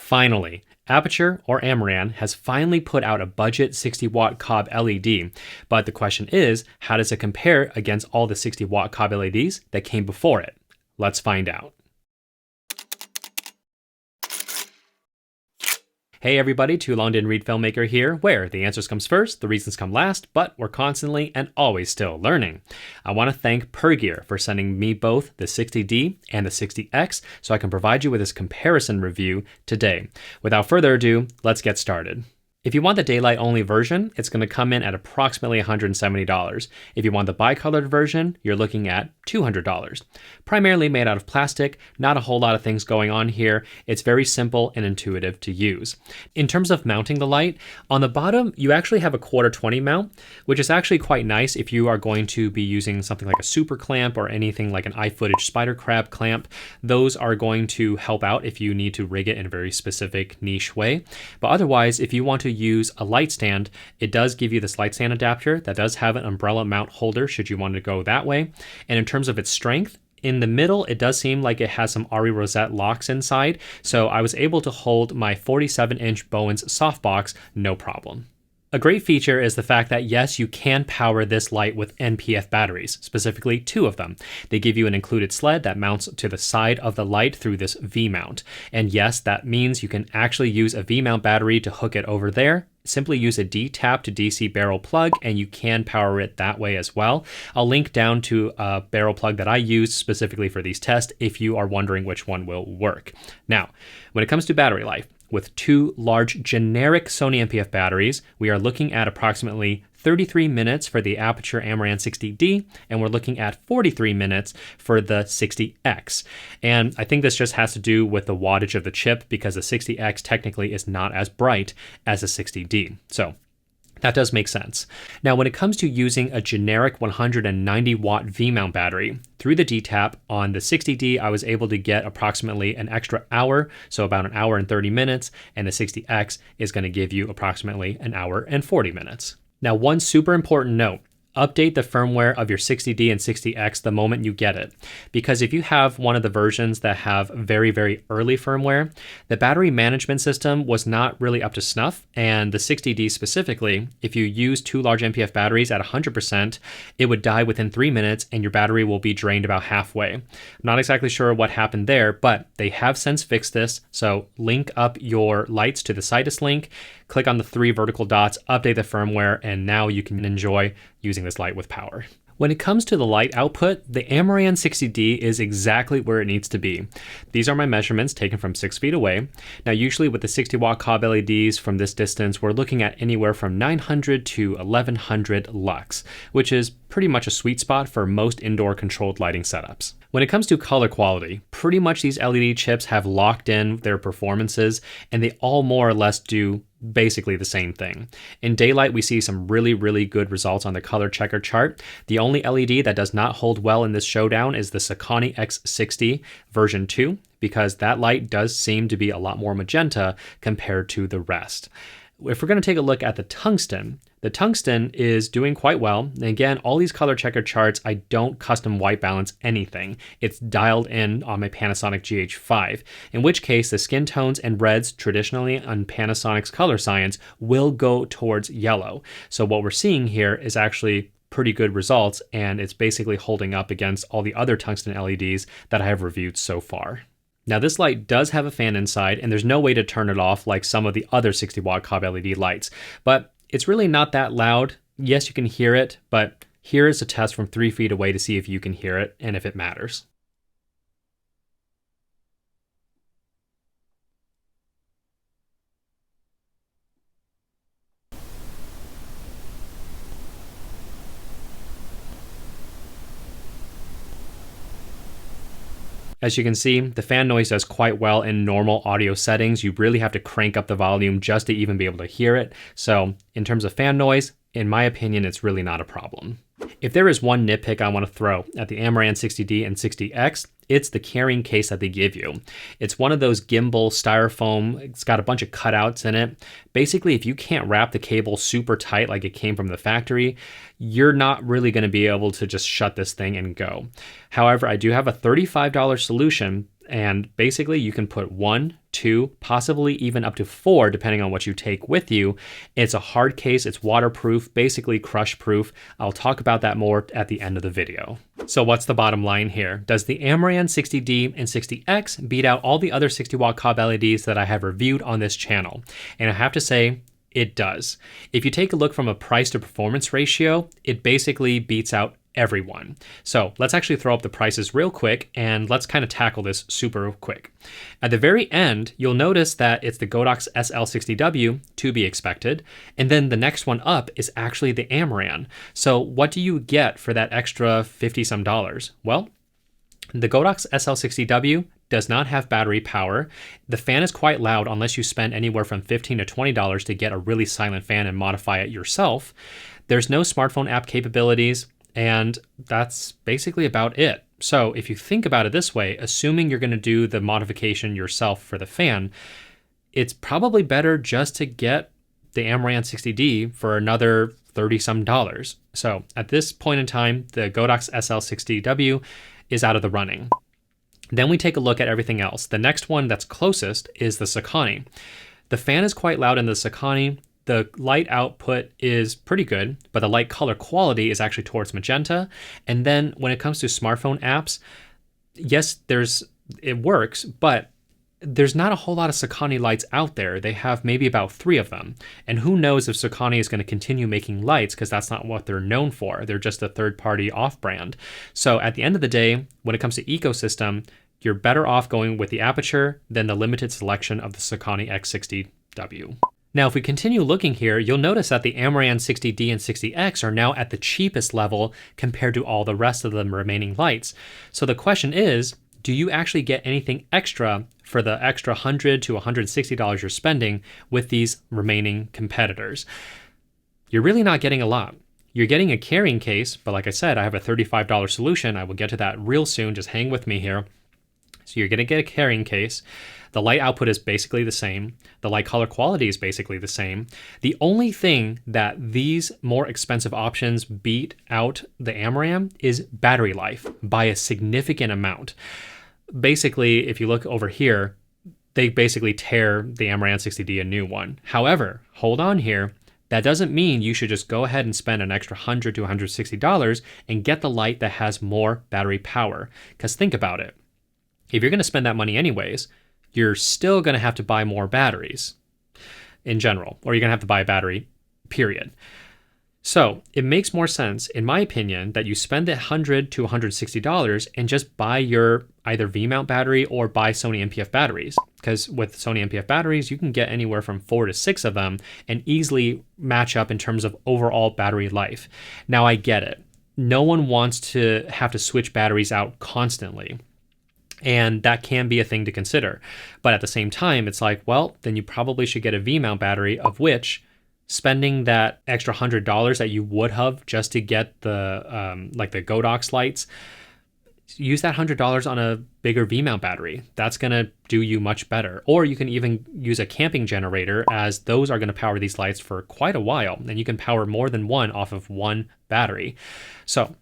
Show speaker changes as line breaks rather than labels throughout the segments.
Finally, Aperture, or Amaran, has finally put out a budget 60-watt COB LED, but the question is, how does it compare against all the 60-watt COB LEDs that came before it? Let's find out. Hey everybody, Too Long Didn't Read Filmmaker here, where the answers comes first, the reasons come last, but we're constantly and always still learning. I want to thank Pergear for sending me both the 60D and the 60X so I can provide you with this comparison review today. Without further ado, let's get started. If you want the daylight only version, it's going to come in at approximately $170. If you want the bicolored version, you're looking at $200. Primarily made out of plastic, not a whole lot of things going on here. It's very simple and intuitive to use. In terms of mounting the light, on the bottom, you actually have a 1/4-20 mount, which is actually quite nice if you are going to be using something like a super clamp or anything like an iFootage spider crab clamp. Those are going to help out if you need to rig it in a very specific niche way. But otherwise, if you want to use a light stand, it does give you this light stand adapter that does have an umbrella mount holder should you want to go that way. And in terms of its strength, in the middle, it does seem like it has some RE rosette locks inside, so I was able to hold my 47-inch Bowens softbox no problem. A great feature is the fact that yes, you can power this light with NPF batteries, specifically 2 of them. They give you an included sled that mounts to the side of the light through this V-mount. And yes, that means you can actually use a V-mount battery to hook it over there. Simply use a D-tap to DC barrel plug and you can power it that way as well. I'll link down to a barrel plug that I used specifically for these tests if you are wondering which one will work. Now, when it comes to battery life, with 2 large generic Sony NPF batteries, we are looking at approximately 33 minutes for the Aperture Amaran 60D, and we're looking at 43 minutes for the 60X. And I think this just has to do with the wattage of the chip because the 60X technically is not as bright as the 60D. So that does make sense. Now, when it comes to using a generic 190-watt V-mount battery, through the D-tap on the 60D, I was able to get approximately an extra hour, so about 1 hour and 30 minutes, and the 60X is going to give you approximately 1 hour and 40 minutes. Now, one super important note. Update the firmware of your 60D and 60X the moment you get it. Because if you have one of the versions that have very, very early firmware, the battery management system was not really up to snuff. And the 60D specifically, if you use 2 large NPF batteries at 100%, it would die within 3 minutes and your battery will be drained about halfway. I'm not exactly sure what happened there, but they have since fixed this. So link up your lights to the Citus link, click on the 3 vertical dots, update the firmware, and now you can enjoy using this light with power. When it comes to the light output, the Amaran 60D is exactly where it needs to be. These are my measurements taken from 6 feet away. Now, usually with the 60-watt COB LEDs from this distance, we're looking at anywhere from 900 to 1100 lux, which is pretty much a sweet spot for most indoor controlled lighting setups. When it comes to color quality, pretty much these LED chips have locked in their performances, and they all more or less do basically the same thing. In daylight, we see some really, really good results on the color checker chart. The only LED that does not hold well in this showdown is the Sokani X60 version 2, because that light does seem to be a lot more magenta compared to the rest. If we're going to take a look at the tungsten is doing quite well. And again, all these color checker charts, I don't custom white balance anything. It's dialed in on my Panasonic GH5, in which case the skin tones and reds traditionally on Panasonic's color science will go towards yellow. So what we're seeing here is actually pretty good results, and it's basically holding up against all the other tungsten LEDs that I have reviewed so far. Now, this light does have a fan inside, and there's no way to turn it off like some of the other 60-watt COB LED lights, but it's really not that loud. Yes, you can hear it, but here is a test from 3 feet away to see if you can hear it and if it matters. As you can see, the fan noise does quite well in normal audio settings. You really have to crank up the volume just to even be able to hear it. So in terms of fan noise, in my opinion, it's really not a problem. If there is one nitpick I want to throw at the Amaran 60D and 60X, it's the carrying case that they give you. It's one of those gimbal styrofoam. It's got a bunch of cutouts in it. Basically, if you can't wrap the cable super tight like it came from the factory, you're not really going to be able to just shut this thing and go. However, I do have a $35 solution, and basically you can put 1, 2, possibly even up to 4, depending on what you take with you. It's a hard case, it's waterproof, basically crush proof. I'll talk about that more at the end of the video. So what's the bottom line here? Does the Amaran 60D and 60X beat out all the other 60-watt COB LEDs that I have reviewed on this channel? And I have to say, it does. If you take a look from a price to performance ratio, it basically beats out everyone. So let's actually throw up the prices real quick and let's kind of tackle this super quick. At the very end, you'll notice that it's the Godox SL60w, to be expected, and then the next one up is actually the Amaran. So what do you get for that extra 50 some dollars? Well, the Godox SL60w does not have battery power. The fan is quite loud unless you spend anywhere from $15 to $20 to get a really silent fan and modify it yourself. There's no smartphone app capabilities, and that's basically about it. So if you think about it this way, assuming you're going to do the modification yourself for the fan, it's probably better just to get the Amaran 60D for another 30 some dollars. So at this point in time, the Godox SL60w is out of the running. Then we take a look at everything else. The next one that's closest is the Sokani. The fan is quite loud in the Sokani. The light output is pretty good, but the light color quality is actually towards magenta. And then when it comes to smartphone apps, yes, it works, but there's not a whole lot of Sokani lights out there. They have maybe about 3 of them. And who knows if Sokani is going to continue making lights, because that's not what they're known for. They're just a third-party off-brand. So at the end of the day, when it comes to ecosystem, you're better off going with the Aperture than the limited selection of the Sokani X60w. Now, if we continue looking here, you'll notice that the Amaran 60D and 60X are now at the cheapest level compared to all the rest of the remaining lights. So the question is, do you actually get anything extra for the extra $100 to $160 you're spending with these remaining competitors? You're really not getting a lot. You're getting a carrying case, but like I said, I have a $35 solution. I will get to that real soon. Just hang with me here. So you're going to get a carrying case. The light output is basically the same. The light color quality is basically the same. The only thing that these more expensive options beat out the Amaran is battery life by a significant amount. Basically, if you look over here, they basically tear the Amaran 60D a new one. However, hold on here. That doesn't mean you should just go ahead and spend an extra $100 to $160 and get the light that has more battery power. Because think about it. If you're going to spend that money anyways, you're still going to have to buy more batteries in general, or you're going to have to buy a battery, period. So it makes more sense, in my opinion, that you spend the $100 to $160 and just buy your either V-mount battery or buy Sony NPF batteries. Because with Sony NPF batteries, you can get anywhere from 4 to 6 of them and easily match up in terms of overall battery life. Now, I get it. No one wants to have to switch batteries out constantly. And that can be a thing to consider. But at the same time, it's like, well, then you probably should get a V-mount battery, of which spending that extra $100 that you would have just to get the like the Godox lights, use that $100 on a bigger V-mount battery. That's going to do you much better. Or you can even use a camping generator, as those are going to power these lights for quite a while. And you can power more than one off of one battery. So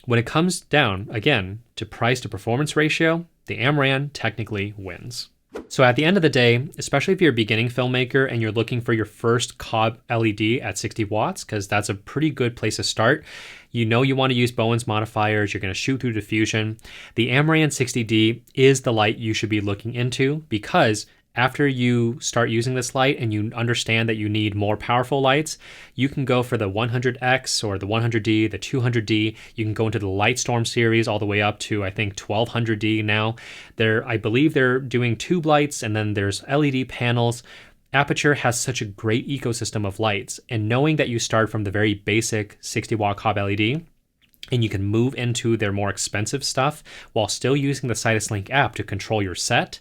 when it comes down, again, to price to performance ratio, the Amaran technically wins. So at the end of the day, especially if you're a beginning filmmaker and you're looking for your first COB LED at 60 watts, because that's a pretty good place to start, you know you want to use Bowen's modifiers, you're going to shoot through diffusion, the Amaran 60D is the light you should be looking into, because after you start using this light and you understand that you need more powerful lights, you can go for the 100X or the 100D, the 200D. You can go into the Lightstorm series all the way up to, I think, 1200D now. I believe they're doing tube lights, and then there's LED panels. Aperture has such a great ecosystem of lights, and knowing that you start from the very basic 60 watt COB LED, and you can move into their more expensive stuff while still using the Sidus Link app to control your set,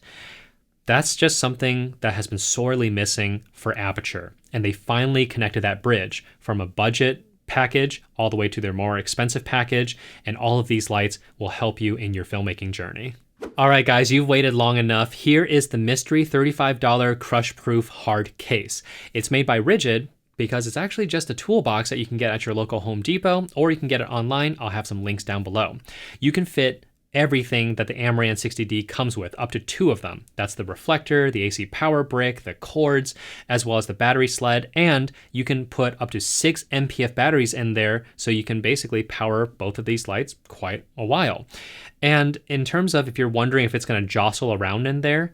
that's just something that has been sorely missing for Aperture. And they finally connected that bridge from a budget package all the way to their more expensive package. And all of these lights will help you in your filmmaking journey. All right, guys, you've waited long enough. Here is the mystery $35 crush-proof hard case. It's made by Rigid, because it's actually just a toolbox that you can get at your local Home Depot, or you can get it online. I'll have some links down below. You can fit everything that the Amaran 60D comes with, up to 2 of them. That's the reflector, the AC power brick, the cords, as well as the battery sled, and you can put up to 6 MPF batteries in there, so you can basically power both of these lights quite a while. And in terms of if you're wondering if it's going to jostle around in there,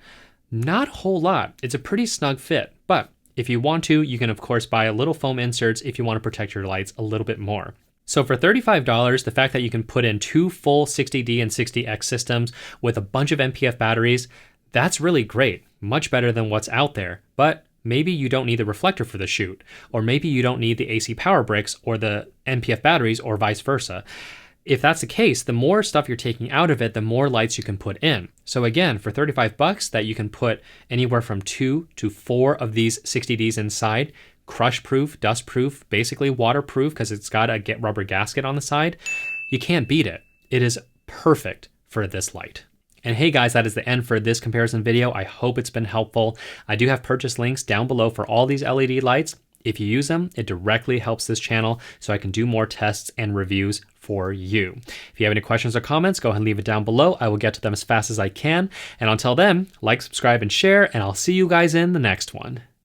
not a whole lot. It's a pretty snug fit, but if you want to, you can of course buy a little foam inserts if you want to protect your lights a little bit more. So for $35, the fact that you can put in 2 full 60D and 60X systems with a bunch of MPF batteries, that's really great. Much better than what's out there. But maybe you don't need the reflector for the shoot, or maybe you don't need the AC power bricks or the MPF batteries, or vice versa. If that's the case, the more stuff you're taking out of it, the more lights you can put in. So again, for $35 that you can put anywhere from 2 to 4 of these 60Ds inside, crush proof, dust proof, basically waterproof because it's got a rubber gasket on the side, you can't beat it. It is perfect for this light. And hey guys, that is the end for this comparison video. I hope it's been helpful. I do have purchase links down below for all these LED lights. If you use them, it directly helps this channel so I can do more tests and reviews for you. If you have any questions or comments, go ahead and leave it down below. I will get to them as fast as I can. And until then, like, subscribe, and share, and I'll see you guys in the next one.